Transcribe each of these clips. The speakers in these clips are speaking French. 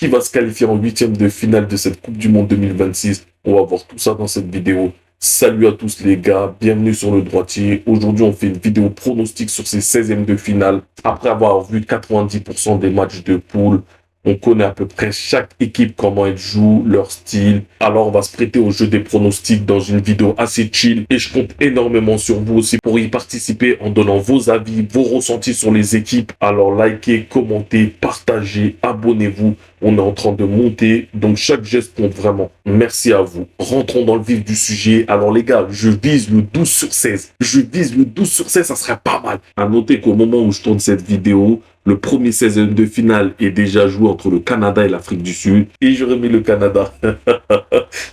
qui va se qualifier en huitième de finale de cette Coupe du Monde 2026. On va voir tout ça dans cette vidéo. Salut à tous les gars, bienvenue sur le droitier. Aujourd'hui, on fait une vidéo pronostic sur ces 16e de finale. Après avoir vu 90% des matchs de poule, on connaît à peu près chaque équipe, comment elle joue, leur style. Alors, on va se prêter au jeu des pronostics dans une vidéo assez chill. Et je compte énormément sur vous aussi pour y participer en donnant vos avis, vos ressentis sur les équipes. Alors, likez, commentez, partagez, abonnez-vous. On est en train de monter, donc chaque geste compte vraiment. Merci à vous. Rentrons dans le vif du sujet. Alors les gars, je vise le 12 sur 16. Je vise le 12 sur 16, ça serait pas mal. À noter qu'au moment où je tourne cette vidéo, le premier 16e de finale est déjà joué entre le Canada et l'Afrique du Sud. Et je remets le Canada.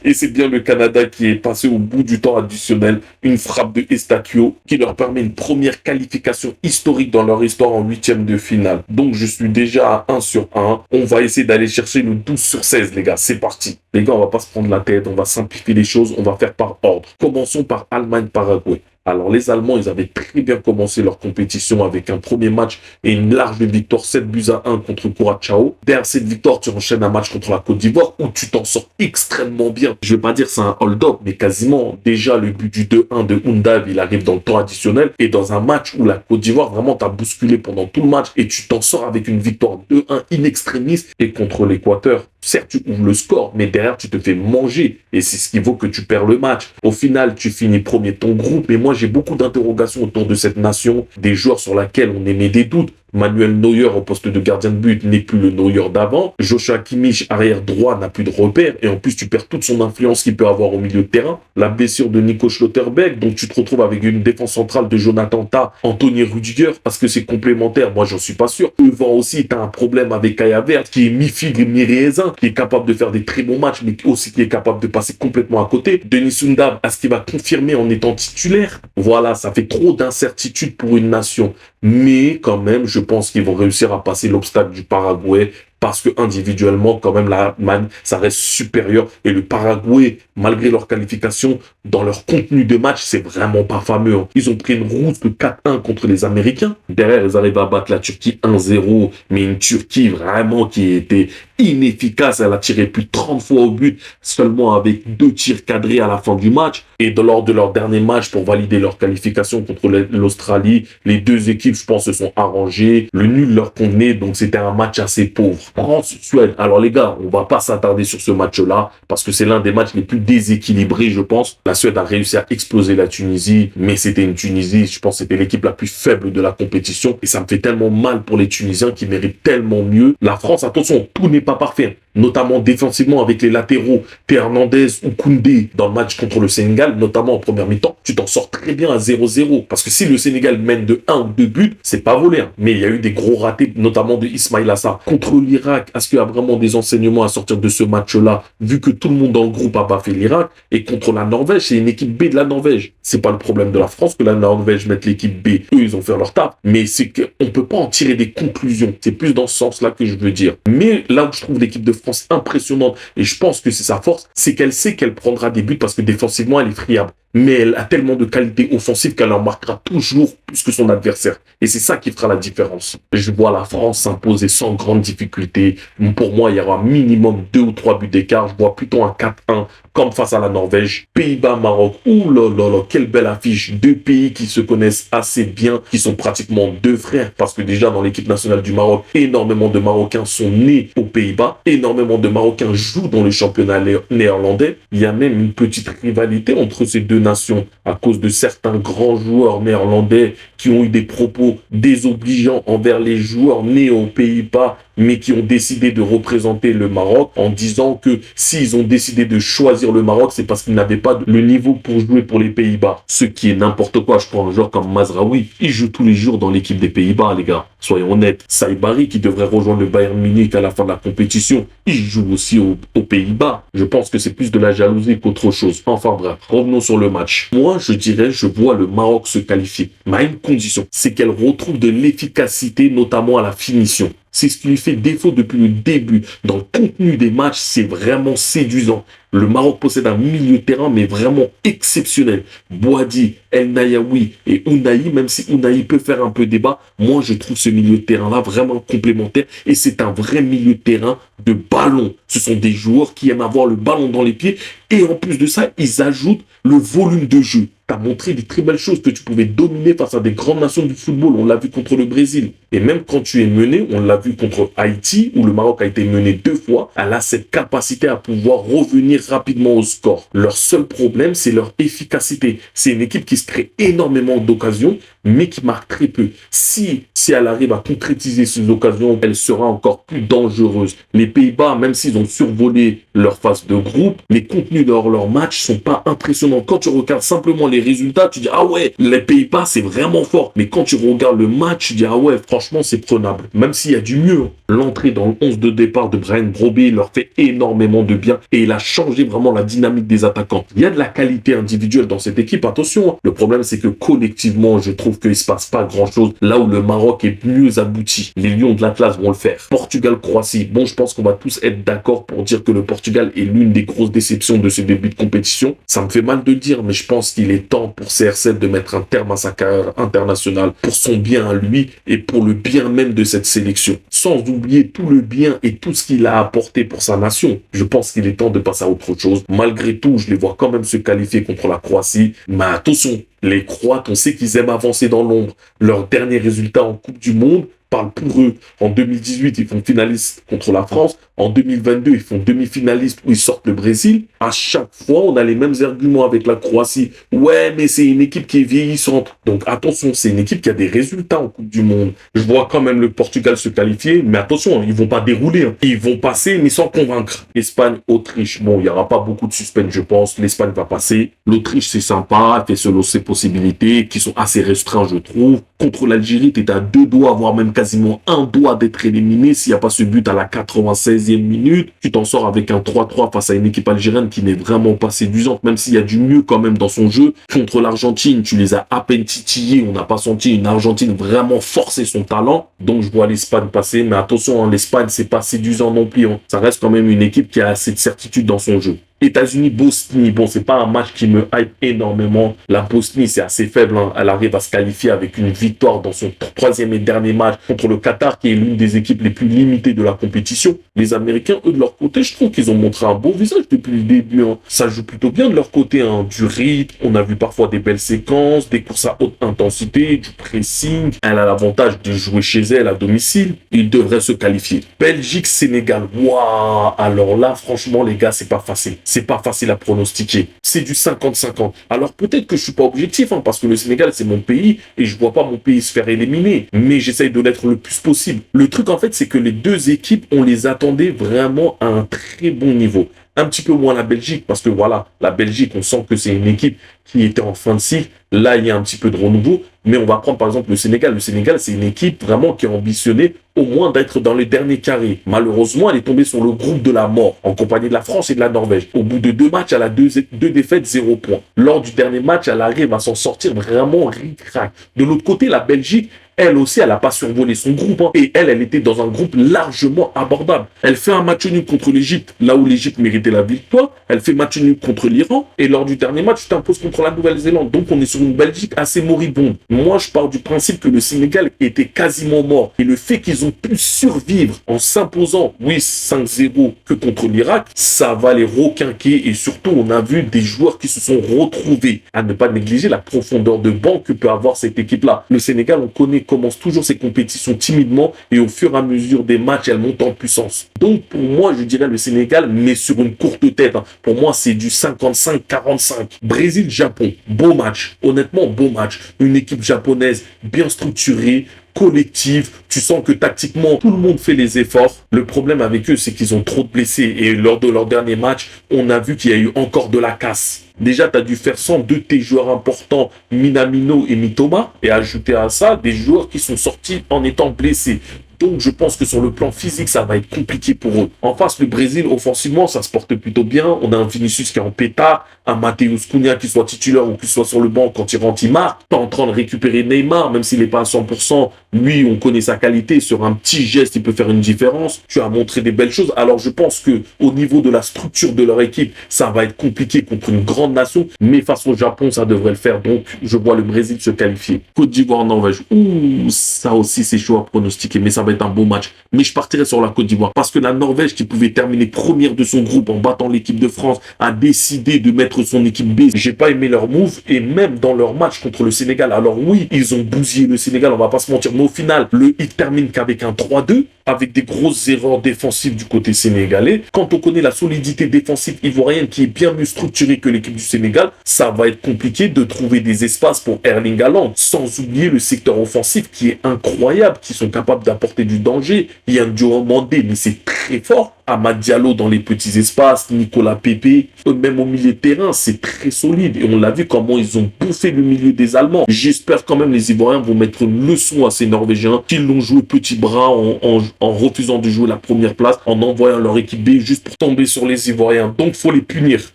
Et c'est bien le Canada qui est passé au bout du temps additionnel. Une frappe de Estaquio qui leur permet une première qualification historique dans leur histoire en 8e de finale. Donc je suis déjà à 1 sur 1. On va essayer d'aller chercher le 12 sur 16 les gars. C'est parti. Les gars, on va pas se prendre la tête. On va simplifier les choses. On va faire par ordre. Commençons par Allemagne-Paraguay. Alors, les Allemands, ils avaient très bien commencé leur compétition avec un premier match et une large victoire 7-1 contre Curaçao. Derrière cette victoire, tu enchaînes un match contre la Côte d'Ivoire où tu t'en sors extrêmement bien. Je vais pas dire c'est un hold-up, mais quasiment. Déjà, le but du 2-1 de Undav, il arrive dans le temps additionnel. Et dans un match où la Côte d'Ivoire, vraiment, t'a bousculé pendant tout le match et tu t'en sors avec une victoire 2-1 in extremis. Et contre l'Équateur, certes, tu ouvres le score, mais derrière, tu te fais manger. Et c'est ce qui vaut que tu perds le match. Au final, tu finis premier de ton groupe. Mais moi, j'ai beaucoup d'interrogations autour de cette nation, des joueurs sur lesquels on émet des doutes. Manuel Neuer au poste de gardien de but n'est plus le Neuer d'avant. Joshua Kimmich, arrière droit, n'a plus de repères. Et en plus, tu perds toute son influence qu'il peut avoir au milieu de terrain. La blessure de Nico Schlotterbeck, donc tu te retrouves avec une défense centrale de Jonathan Tah, Anthony Rudiger, parce que c'est complémentaire. Moi, j'en suis pas sûr. Devant aussi, tu as un problème avec Kai Havertz, qui est mi-figue, mi-raisin, qui est capable de faire des très bons matchs, mais aussi qui est capable de passer complètement à côté. Denis Undav, est-ce qu'il va confirmer en étant titulaire? Voilà, ça fait trop d'incertitudes pour une nation. Mais quand même, je pense qu'ils vont réussir à passer l'obstacle du Paraguay parce que individuellement, quand même, l'Allemagne, ça reste supérieur. Et le Paraguay, malgré leur qualification, dans leur contenu de match, c'est vraiment pas fameux. Hein. Ils ont pris une route de 4-1 contre les Américains. Derrière, ils arrivent à battre la Turquie 1-0, mais une Turquie vraiment qui était inefficace. Elle a tiré plus de 30 fois au but, seulement avec 2 tirs cadrés à la fin du match. Et lors de leur dernier match, pour valider leur qualification contre l'Australie, les deux équipes, je pense, se sont arrangées. Le nul leur convenait, donc c'était un match assez pauvre. France-Suède. Alors les gars, on va pas s'attarder sur ce match-là, parce que c'est l'un des matchs les plus déséquilibrés, je pense. La Suède a réussi à exploser la Tunisie, mais c'était une Tunisie, je pense que c'était l'équipe la plus faible de la compétition. Et ça me fait tellement mal pour les Tunisiens qui méritent tellement mieux. La France, attention, tout n'est pas parfait. Notamment défensivement avec les latéraux, Hernandez ou Koundé dans le match contre le Sénégal, notamment en première mi-temps, tu t'en sors très bien à 0-0. Parce que si le Sénégal mène de 1 ou 2 buts, c'est pas volé. Hein. Mais il y a eu des gros ratés, notamment de Ismail Assar. Contre l'Irak, est-ce qu'il y a vraiment des enseignements à sortir de ce match-là, vu que tout le monde dans le groupe a baffé l'Irak? Et contre la Norvège, c'est une équipe B de la Norvège. C'est pas le problème de la France que la Norvège mette l'équipe B. Eux, ils ont fait leur taf. Mais c'est qu'on peut pas en tirer des conclusions. C'est plus dans ce sens-là que je veux dire. Mais là où je trouve l'équipe de France impressionnante, et je pense que c'est sa force, c'est qu'elle sait qu'elle prendra des buts parce que défensivement, elle est friable. Mais elle a tellement de qualité offensive qu'elle en marquera toujours plus que son adversaire. Et c'est ça qui fera la différence. Je vois la France s'imposer sans grande difficulté. Pour moi, il y aura minimum 2 ou 3 buts d'écart. Je vois plutôt un 4-1 comme face à la Norvège. Pays-Bas, Maroc. Ouh là là là, quelle belle affiche. 2 pays qui se connaissent assez bien, qui sont pratiquement 2 frères. Parce que déjà, dans l'équipe nationale du Maroc, énormément de Marocains sont nés aux Pays-Bas. Énormément de Marocains jouent dans le championnat néerlandais. Il y a même une petite rivalité entre ces deux nations à cause de certains grands joueurs néerlandais qui ont eu des propos désobligeants envers les joueurs nés aux Pays-Bas mais qui ont décidé de représenter le Maroc en disant que s'ils ont décidé de choisir le Maroc, c'est parce qu'ils n'avaient pas le niveau pour jouer pour les Pays-Bas. Ce qui est n'importe quoi. Je prends un joueur comme Mazraoui. Il joue tous les jours dans l'équipe des Pays-Bas, les gars. Soyons honnêtes. Saïbari, qui devrait rejoindre le Bayern Munich à la fin de la compétition, il joue aussi aux Pays-Bas. Je pense que c'est plus de la jalousie qu'autre chose. Enfin bref, revenons sur le match. Moi, je dirais, je vois le Maroc se qualifier. Mais à une condition, c'est qu'elle retrouve de l'efficacité, notamment à la finition. C'est ce qui lui fait défaut depuis le début. Dans le contenu des matchs, c'est vraiment séduisant. Le Maroc possède un milieu de terrain, mais vraiment exceptionnel. Boadi, El Nayaoui et Ounahi, même si Ounahi peut faire un peu débat, moi je trouve ce milieu de terrain-là vraiment complémentaire et c'est un vrai milieu de terrain de ballon. Ce sont des joueurs qui aiment avoir le ballon dans les pieds et en plus de ça, ils ajoutent le volume de jeu. Tu as montré des très belles choses que tu pouvais dominer face à des grandes nations du football. On l'a vu contre le Brésil. Et même quand tu es mené, on l'a vu contre Haïti, où le Maroc a été mené 2 fois, elle a cette capacité à pouvoir revenir rapidement au score. Leur seul problème, c'est leur efficacité. C'est une équipe qui se crée énormément d'occasions, mais qui marque très peu. Si elle arrive à concrétiser ces occasions, elle sera encore plus dangereuse. Les Pays-Bas, même s'ils ont survolé leur phase de groupe, les contenus de leur match sont pas impressionnants. Quand tu regardes simplement les résultats, tu dis ah ouais, les Pays-Bas c'est vraiment fort. Mais quand tu regardes le match, tu dis ah ouais, franchement c'est prenable. Même s'il y a du mieux. L'entrée dans le 11 de départ de Bryan Brobby leur fait énormément de bien et il a changé vraiment la dynamique des attaquants. Il y a de la qualité individuelle dans cette équipe, attention. Le problème c'est que collectivement, je trouve qu'il se passe pas grand chose là où le Maroc est mieux abouti. Les Lions de l'Atlas vont le faire. Portugal-Croatie. Bon, je pense qu'on va tous être d'accord pour dire que le Portugal est l'une des grosses déceptions de ce début de compétition. Ça me fait mal de le dire, mais je pense qu'il est temps pour CR7 de mettre un terme à sa carrière internationale pour son bien à lui et pour le bien même de cette sélection. Sans oublier tout le bien et tout ce qu'il a apporté pour sa nation. Je pense qu'il est temps de passer à autre chose. Malgré tout, je les vois quand même se qualifier contre la Croatie. Mais attention, les Croates, on sait qu'ils aiment avancer dans l'ombre. Leur dernier résultat en Coupe du Monde parle pour eux. En 2018, ils font finalistes contre la France. En 2022, ils font demi-finalistes où ils sortent le Brésil. À chaque fois, on a les mêmes arguments avec la Croatie. Ouais, mais c'est une équipe qui est vieillissante. Donc attention, c'est une équipe qui a des résultats en Coupe du Monde. Je vois quand même le Portugal se qualifier, mais attention, ils vont pas dérouler. Ils vont passer, mais sans convaincre. Espagne, Autriche, bon, il y aura pas beaucoup de suspense, je pense. L'Espagne va passer. L'Autriche, c'est sympa, elle fait selon ses possibilités, qui sont assez restreintes, je trouve. Contre l'Algérie, tu es à 2 doigts, voire même quasiment 1 doigt d'être éliminé. S'il n'y a pas ce but à la 96e minute, tu t'en sors avec un 3-3 face à une équipe algérienne qui n'est vraiment pas séduisante, même s'il y a du mieux quand même dans son jeu. Contre l'Argentine, tu les as à peine titillés. On n'a pas senti une Argentine vraiment forcer son talent. Donc, je vois l'Espagne passer. Mais attention, hein, l'Espagne, c'est pas séduisant non plus. Hein. Ça reste quand même une équipe qui a assez de certitude dans son jeu. États-Unis-Bosnie, bon, c'est pas un match qui me hype énormément. La Bosnie, c'est assez faible. Hein. Elle arrive à se qualifier avec une victoire dans son 3e et dernier match contre le Qatar, qui est l'une des équipes les plus limitées de la compétition. Les Américains, eux, de leur côté, je trouve qu'ils ont montré un beau visage depuis le début. Hein. Ça joue plutôt bien de leur côté. Hein. Du rythme, on a vu parfois des belles séquences, des courses à haute intensité, du pressing. Elle a l'avantage de jouer chez elle à domicile. Ils devraient se qualifier. Belgique-Sénégal. Waouh! Alors là, franchement, les gars, c'est pas facile. C'est pas facile à pronostiquer. C'est du 50-50. Alors peut-être que je suis pas objectif, hein, parce que le Sénégal, c'est mon pays, et je vois pas mon pays se faire éliminer. Mais j'essaye de l'être le plus possible. Le truc, en fait, c'est que les deux équipes, on les attendait vraiment à un très bon niveau. Un petit peu moins la Belgique, parce que voilà, la Belgique, on sent que c'est une équipe qui était en fin de cycle. Là, il y a un petit peu de renouveau. Mais on va prendre par exemple le Sénégal. Le Sénégal, c'est une équipe vraiment qui a ambitionné au moins d'être dans les derniers carrés. Malheureusement, elle est tombée sur le groupe de la mort, en compagnie de la France et de la Norvège. Au bout de 2 matchs, elle a 2 défaites, 0 points. Lors du dernier match, elle arrive à s'en sortir vraiment ric-rac. De l'autre côté, la Belgique, elle aussi, elle n'a pas survolé son groupe. Hein. Et elle était dans un groupe largement abordable. Elle fait un match nul contre l'Égypte, là où l'Égypte méritait la victoire. Elle fait match nul contre l'Iran. Et lors du dernier match, tu t'imposes contre la Nouvelle-Zélande. Donc, on est sur une Belgique assez moribonde. Moi, je pars du principe que le Sénégal était quasiment mort. Et le fait qu'ils ont pu survivre en s'imposant, oui, 5-0 que contre l'Irak, ça va les requinquer. Et surtout, on a vu des joueurs qui se sont retrouvés. À ne pas négliger la profondeur de banc que peut avoir cette équipe-là. Le Sénégal, on commence toujours ses compétitions timidement et au fur et à mesure des matchs, elle monte en puissance. Donc pour moi, je dirais le Sénégal, mais sur une courte tête. Hein. Pour moi, c'est du 55-45. Brésil-Japon, beau match. Honnêtement, beau match. Une équipe japonaise bien structurée, collective, tu sens que tactiquement, tout le monde fait les efforts. Le problème avec eux, c'est qu'ils ont trop de blessés. Et lors de leur dernier match, on a vu qu'il y a eu encore de la casse. Déjà, tu as dû faire sans 2 de tes joueurs importants, Minamino et Mitoma, et ajouter à ça des joueurs qui sont sortis en étant blessés. Donc, je pense que sur le plan physique, ça va être compliqué pour eux. En face, le Brésil, offensivement, ça se porte plutôt bien. On a un Vinicius qui est en pétard, un Matheus Cunha qui soit titulaire ou qui soit sur le banc quand il rentre, il marque. Pas en train de récupérer Neymar, même s'il n'est pas à 100%. Lui, on connaît sa qualité. Sur un petit geste, il peut faire une différence. Tu as montré des belles choses. Alors, je pense que au niveau de la structure de leur équipe, ça va être compliqué contre une grande nation. Mais face au Japon, ça devrait le faire. Donc, je vois le Brésil se qualifier. Côte d'Ivoire, Norvège. Ouh, ça aussi, c'est chaud à pronostiquer. Mais ça va être un beau match. Mais je partirai sur la Côte d'Ivoire. Parce que la Norvège, qui pouvait terminer première de son groupe en battant l'équipe de France, a décidé de mettre son équipe B. J'ai pas aimé leur move. Et même dans leur match contre le Sénégal. Alors oui, ils ont bousillé le Sénégal, on va pas se mentir. Mais au final, il termine qu'avec un 3-2, avec des grosses erreurs défensives du côté sénégalais. Quand on connaît la solidité défensive ivoirienne qui est bien mieux structurée que l'équipe du Sénégal, ça va être compliqué de trouver des espaces pour Erling Haaland. Sans oublier le secteur offensif qui est incroyable, qui sont capables d'apporter du danger. Il y a un Diomandé, mais c'est très fort. Amad Diallo dans les petits espaces, Nicolas Pepe, même au milieu de terrain, c'est très solide. Et on l'a vu comment ils ont bouffé le milieu des Allemands. J'espère quand même les Ivoiriens vont mettre une leçon à ces Norvégiens qui l'ont joué petit bras en refusant de jouer la première place, en envoyant leur équipe B juste pour tomber sur les Ivoiriens. Donc, faut les punir.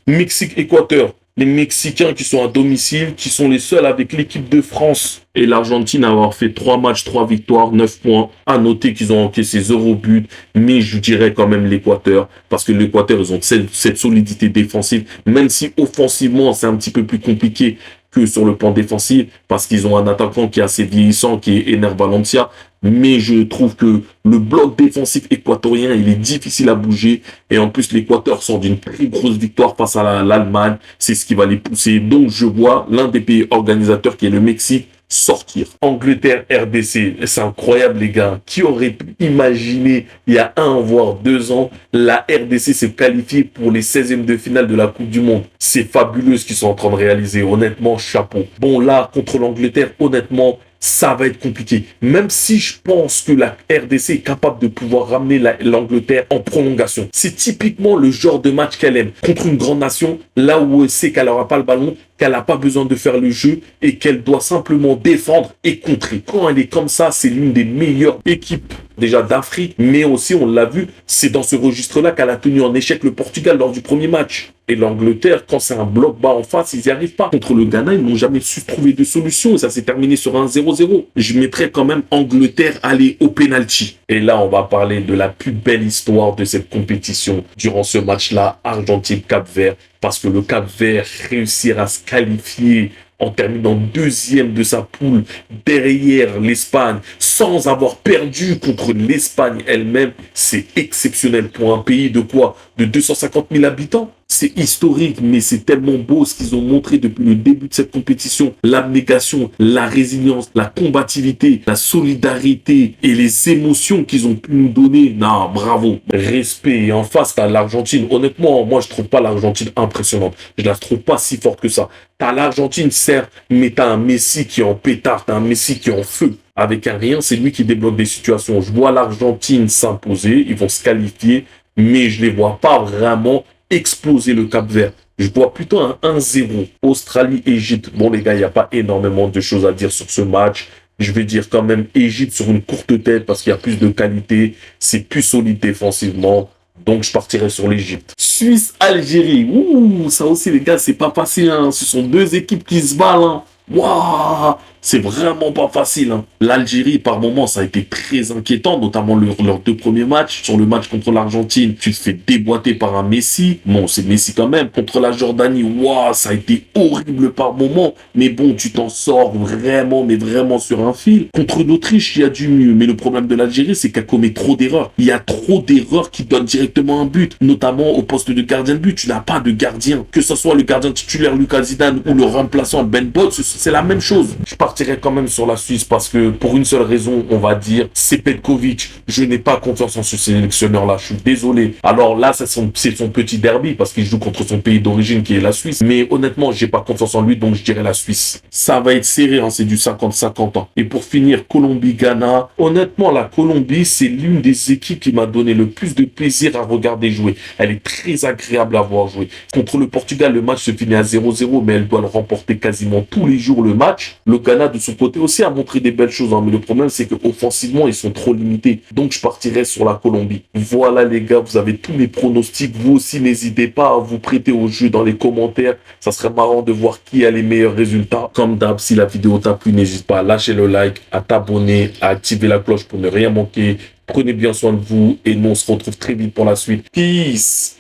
Mexique-Équateur. Les Mexicains qui sont à domicile, qui sont les seuls avec l'équipe de France et l'Argentine à avoir fait 3 matchs, 3 victoires, 9 points. À noter qu'ils ont encaissé 0 but, mais je dirais quand même l'Équateur, parce que l'Équateur, ils ont cette solidité défensive, même si offensivement, c'est un petit peu plus compliqué que sur le plan défensif, parce qu'ils ont un attaquant qui est assez vieillissant, qui est Ener Valencia. Mais je trouve que le bloc défensif équatorien, il est difficile à bouger. Et en plus, l'Équateur sort d'une très grosse victoire face à l'Allemagne. C'est ce qui va les pousser. Donc, je vois l'un des pays organisateurs, qui est le Mexique, sortir. Angleterre, RDC, c'est incroyable les gars. Qui aurait pu imaginer il y a 1 voire 2 ans la RDC se qualifier pour les 16e de finale de la Coupe du Monde. C'est fabuleux ce qu'ils sont en train de réaliser. Honnêtement, chapeau. Bon là, contre l'Angleterre, honnêtement, ça va être compliqué. Même si je pense que la RDC est capable de pouvoir ramener l'Angleterre en prolongation. C'est typiquement le genre de match qu'elle aime. Contre une grande nation, là où elle sait qu'elle n'aura pas le ballon, qu'elle n'a pas besoin de faire le jeu et qu'elle doit simplement défendre et contrer. Quand elle est comme ça, c'est l'une des meilleures équipes déjà d'Afrique, mais aussi, on l'a vu, c'est dans ce registre-là qu'elle a tenu en échec le Portugal lors du premier match. Et l'Angleterre, quand c'est un bloc bas en face, ils n'y arrivent pas. Contre le Ghana, ils n'ont jamais su trouver de solution et ça s'est terminé sur un 0-0. Je mettrais quand même Angleterre aller au penalty. Et là, on va parler de la plus belle histoire de cette compétition durant ce match-là, Argentine-Cap-Vert, parce que le Cap-Vert réussira à se qualifier en terminant 2e de sa poule derrière l'Espagne, sans avoir perdu contre l'Espagne elle-même, c'est exceptionnel pour un pays de quoi? De 250 000 habitants. C'est historique, mais c'est tellement beau ce qu'ils ont montré depuis le début de cette compétition. L'abnégation, la résilience, la combativité, la solidarité et les émotions qu'ils ont pu nous donner. Non, bravo. Respect. Et en face, t'as l'Argentine. Honnêtement, moi, je trouve pas l'Argentine impressionnante. Je la trouve pas si forte que ça. T'as l'Argentine, certes, mais t'as un Messi qui est en pétard, t'as un Messi qui est en feu. Avec un rien, c'est lui qui débloque des situations. Je vois l'Argentine s'imposer, ils vont se qualifier, mais je les vois pas vraiment exploser le Cap-Vert. Je vois plutôt un 1-0. Australie-Égypte. Bon, les gars, il n'y a pas énormément de choses à dire sur ce match. Je vais dire quand même Égypte sur une courte tête parce qu'il y a plus de qualité. C'est plus solide défensivement. Donc, je partirai sur l'Égypte. Suisse-Algérie. Ouh, ça aussi, les gars, c'est pas facile. Hein. Ce sont 2 équipes qui se battent. Hein. Waouh, c'est vraiment pas facile. Hein. L'Algérie, par moments, ça a été très inquiétant, notamment leurs 2 premiers matchs. Sur le match contre l'Argentine, tu te fais déboîter par un Messi. Bon, c'est Messi quand même. Contre la Jordanie, waouh, ça a été horrible par moments. Mais bon, tu t'en sors vraiment, mais vraiment sur un fil. Contre l'Autriche, il y a du mieux. Mais le problème de l'Algérie, c'est qu'elle commet trop d'erreurs. Il y a trop d'erreurs qui donnent directement un but. Notamment au poste de gardien de but. Tu n'as pas de gardien. Que ce soit le gardien titulaire Lucas Zidane ou le remplaçant Ben Bolt, c'est la même chose. Je partirais quand même sur la Suisse parce que pour une seule raison, on va dire, c'est Petkovic. Je n'ai pas confiance en ce sélectionneur-là. Je suis désolé. Alors là, c'est son petit derby parce qu'il joue contre son pays d'origine qui est la Suisse. Mais honnêtement, j'ai pas confiance en lui, donc je dirais la Suisse. Ça va être serré, hein, c'est du 50-50 ans. Et pour finir, Colombie-Ghana. Honnêtement, la Colombie, c'est l'une des équipes qui m'a donné le plus de plaisir à regarder jouer. Elle est très agréable à voir jouer. Contre le Portugal, le match se finit à 0-0, mais elle doit le remporter quasiment tous les jours le match. Le Ghana Ghana, de son côté, aussi a montré des belles choses. Mais le problème, c'est qu'offensivement, ils sont trop limités. Donc, je partirai sur la Colombie. Voilà, les gars, vous avez tous mes pronostics. Vous aussi, n'hésitez pas à vous prêter au jeu dans les commentaires. Ça serait marrant de voir qui a les meilleurs résultats. Comme d'hab, si la vidéo t'a plu, n'hésite pas à lâcher le like, à t'abonner, à activer la cloche pour ne rien manquer. Prenez bien soin de vous et nous, on se retrouve très vite pour la suite. Peace!